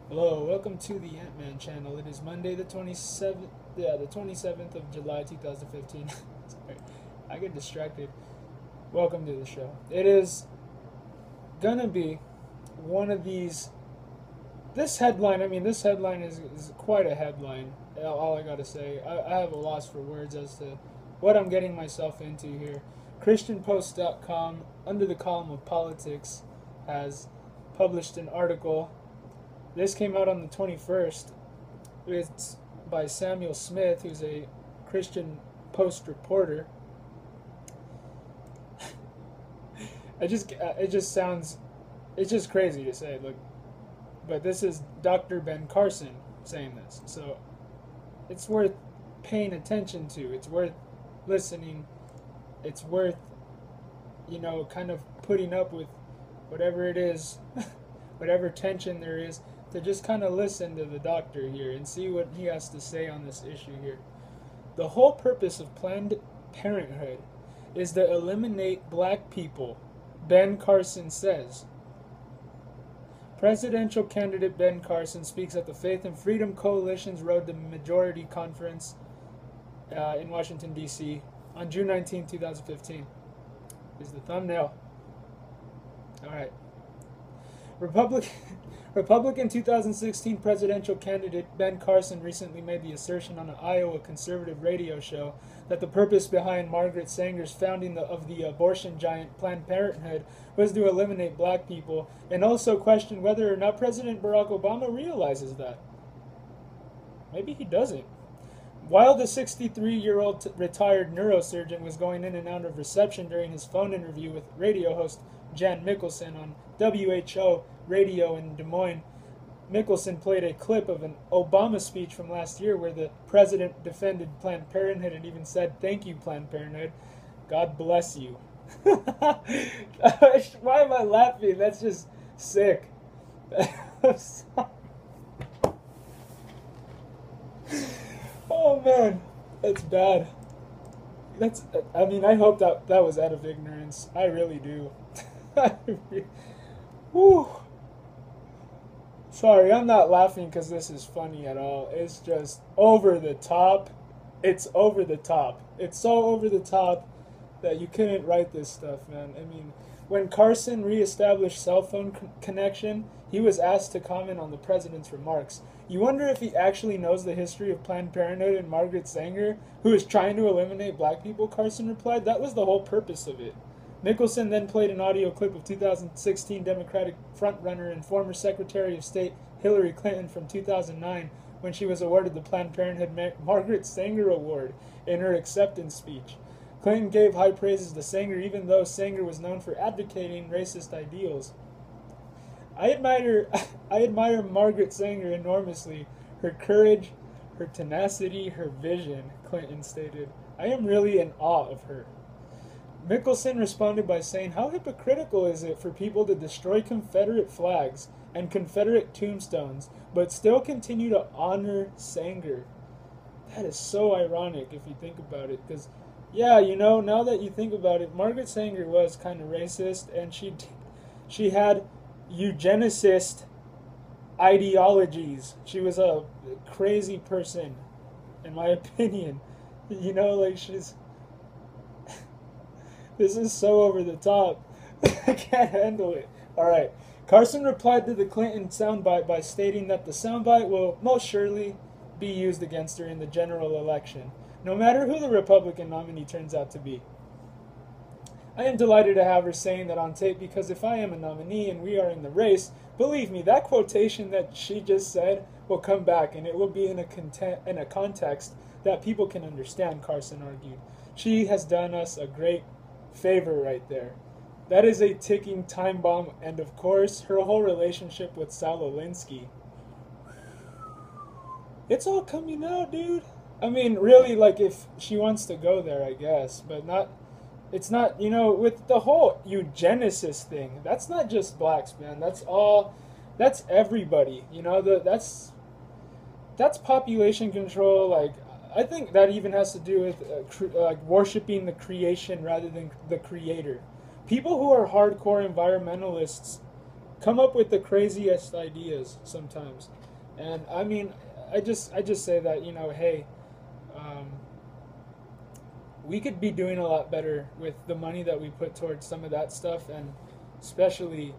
Hello, welcome to the Ant-Man channel. It is Monday the 27th, the 27th of July 2015. Sorry, I get distracted. Welcome to the show. It is gonna be one of these, this headline is quite a headline. All I gotta say. I have a loss for words as to what I'm getting myself into here. ChristianPost.com, under the column of politics, has published an article. This came out on the 21st. It's by Samuel Smith, who's a Christian Post reporter. It's just crazy to say. Look, but this is Dr. Ben Carson saying this, so it's worth paying attention to. It's worth listening. It's worth, kind of putting up with whatever it is, whatever tension there is, to just kind of listen to the doctor here and see what he has to say on this issue here. The whole purpose of Planned Parenthood is to eliminate black people, Ben Carson says. Presidential candidate Ben Carson speaks at the Faith and Freedom Coalition's Road to Majority Conference in Washington, D.C. on June 19, 2015. Is the thumbnail. All right. Republican 2016 presidential candidate Ben Carson recently made the assertion on an Iowa conservative radio show that the purpose behind Margaret Sanger's founding of the abortion giant Planned Parenthood was to eliminate black people, and also questioned whether or not President Barack Obama realizes that. Maybe he doesn't. While the 63-year-old retired neurosurgeon was going in and out of reception during his phone interview with radio host Jan Mickelson on WHO radio in Des Moines, Mickelson played a clip of an Obama speech from last year where the president defended Planned Parenthood and even said, "Thank you, Planned Parenthood. God bless you." Why am I laughing? That's just sick. I'm sorry. Oh man, that's bad. I hope that was out of ignorance. I really do. Whew. Sorry, I'm not laughing because this is funny at all. It's just over the top. It's over the top. It's so over the top that you couldn't write this stuff, man. I mean, when Carson reestablished cell phone connection, he was asked to comment on the president's remarks. You wonder if he actually knows the history of Planned Parenthood and Margaret Sanger, who is trying to eliminate black people, Carson replied. That was the whole purpose of it. Mickelson then played an audio clip of 2016 Democratic frontrunner and former Secretary of State Hillary Clinton from 2009 when she was awarded the Planned Parenthood Margaret Sanger Award in her acceptance speech. Clinton gave high praises to Sanger even though Sanger was known for advocating racist ideals. I admire Margaret Sanger enormously. Her courage, her tenacity, her vision, Clinton stated. I am really in awe of her. Mickelson responded by saying, "How hypocritical is it for people to destroy Confederate flags and Confederate tombstones, but still continue to honor Sanger?" That is so ironic if you think about it, because, yeah, now that you think about it, Margaret Sanger was kind of racist, and she had eugenicist ideologies. She was a crazy person, in my opinion. She's... This is so over the top. I can't handle it. Alright. Carson replied to the Clinton soundbite by stating that the soundbite will most surely be used against her in the general election, no matter who the Republican nominee turns out to be. I am delighted to have her saying that on tape because if I am a nominee and we are in the race, believe me, that quotation that she just said will come back and it will be in a context that people can understand, Carson argued. She has done us a great favor right there. That is a ticking time bomb, and of course, her whole relationship with Sal Alinsky. It's all coming out, dude. I mean, really, if she wants to go there, I guess, but not... It's not, with the whole eugenicist thing, that's not just blacks, man. That's everybody, that's population control. I think that even has to do with worshiping the creation rather than the creator. People who are hardcore environmentalists come up with the craziest ideas sometimes. And I mean, I just say that, you know, hey, um, we could be doing a lot better with the money that we put towards some of that stuff, and especially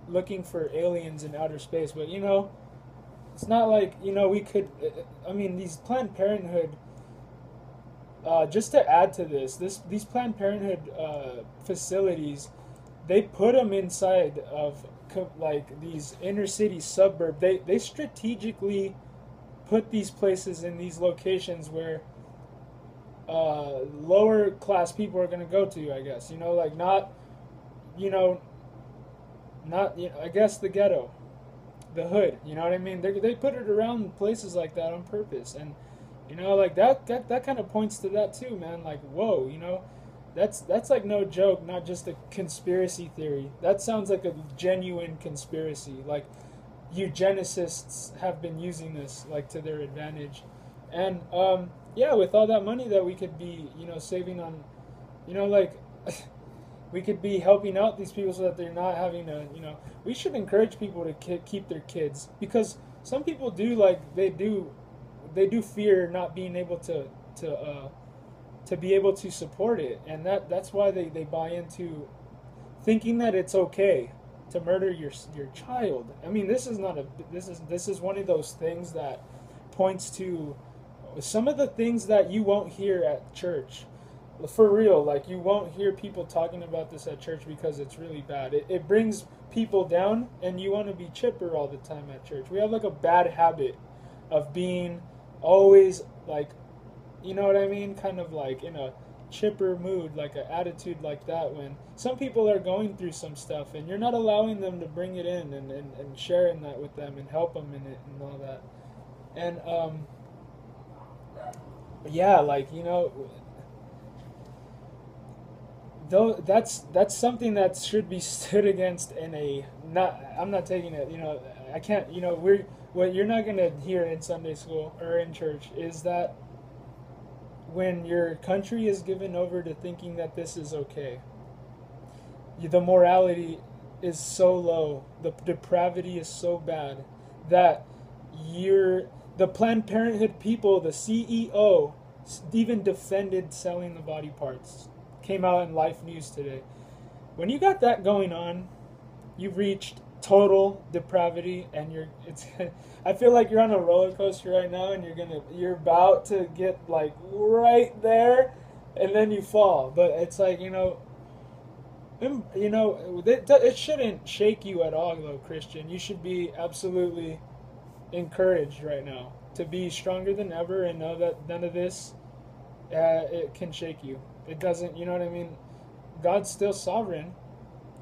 looking for aliens in outer space. But you know, it's not like, you know, we could. I mean, these Planned Parenthood. Just to add to these Planned Parenthood facilities, they put them inside of like these inner city suburb. They strategically put these places in these locations where lower class people are going to go to, I guess. You know, like not, you know, not, you know, I guess the ghetto, the hood. You know what I mean? They put it around places like that on purpose, and you know, like that kind of points to that too, man. Like, whoa, you know, that's like no joke, not just a conspiracy theory. That sounds like a genuine conspiracy. Like, eugenicists have been using this like to their advantage, and yeah, with all that money that we could be, you know, saving on, you know, like we could be helping out these people so that they're not having to, you know, we should encourage people to keep their kids, because some people do, like they do fear not being able to be able to support it, and that's why they buy into thinking that it's okay to murder your child. I mean, this is one of those things that points to some of the things that you won't hear at church. For real, like, you won't hear people talking about this at church because it's really bad. It brings people down, and you want to be chipper all the time at church. We have like a bad habit of being always like, you know what I mean, kind of like in a chipper mood, like an attitude like that, when some people are going through some stuff and you're not allowing them to bring it in and sharing that with them and help them in it and all that. And yeah, like, you know, though that's something that should be stood against in a, not, I'm not taking it, you know, I can't, you know, what you're not going to hear in Sunday school or in church is that when your country is given over to thinking that this is okay, the morality is so low, the depravity is so bad, that the Planned Parenthood people, the CEO, even defended selling the body parts. Came out in Life News today. When you got that going on, you've reached total depravity, and I feel like you're on a roller coaster right now, and you're about to get like right there, and then you fall. But it's like, you know, it shouldn't shake you at all, though, Christian. You should be absolutely encouraged right now to be stronger than ever, and know that none of this it can shake you. It doesn't, you know what I mean? God's still sovereign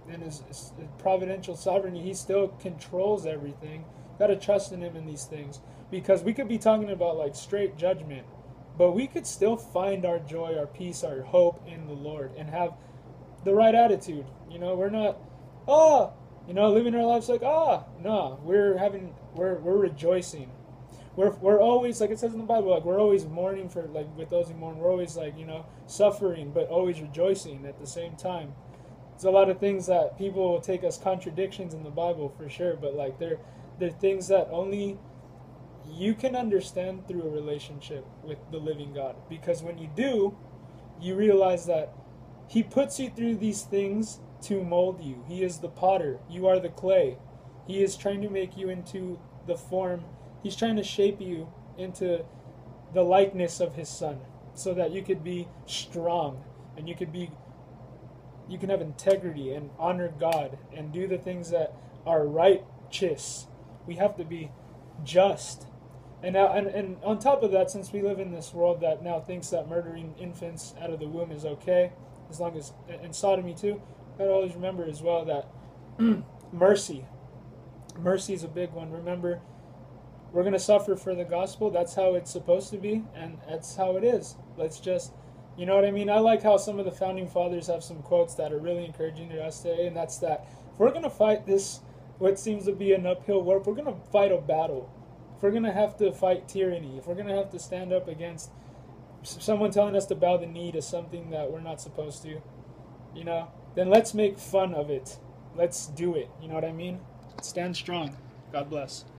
in his providential sovereignty. He still controls everything. Got to trust in him in these things, because we could be talking about like straight judgment, but we could still find our joy, our peace, our hope in the Lord, and have the right attitude. You know, we're not, you know, living our lives like, no, we're rejoicing. We're always, like it says in the Bible, like we're always mourning for, like, with those who mourn. We're always, like, you know, suffering, but always rejoicing at the same time. There's a lot of things that people will take as contradictions in the Bible, for sure, but like they're things that only you can understand through a relationship with the living God. Because when you do, you realize that he puts you through these things to mold you. He is the potter. You are the clay. He is trying to make you into the form. He's trying to shape you into the likeness of his son, so that you could be strong, and you can have integrity and honor God and do the things that are righteous. We have to be just. And now, and on top of that, since we live in this world that now thinks that murdering infants out of the womb is okay, as long as, and sodomy too, gotta always remember as well that mercy is a big one. Remember, we're going to suffer for the gospel. That's how it's supposed to be, and that's how it is. Let's just, you know what I mean? I like how some of the founding fathers have some quotes that are really encouraging to us today, and that's that if we're going to fight this, what seems to be an uphill war, if we're going to fight a battle, if we're going to have to fight tyranny, if we're going to have to stand up against someone telling us to bow the knee to something that we're not supposed to, you know, then let's make fun of it. let's do it. You know what I mean? Stand strong. God bless.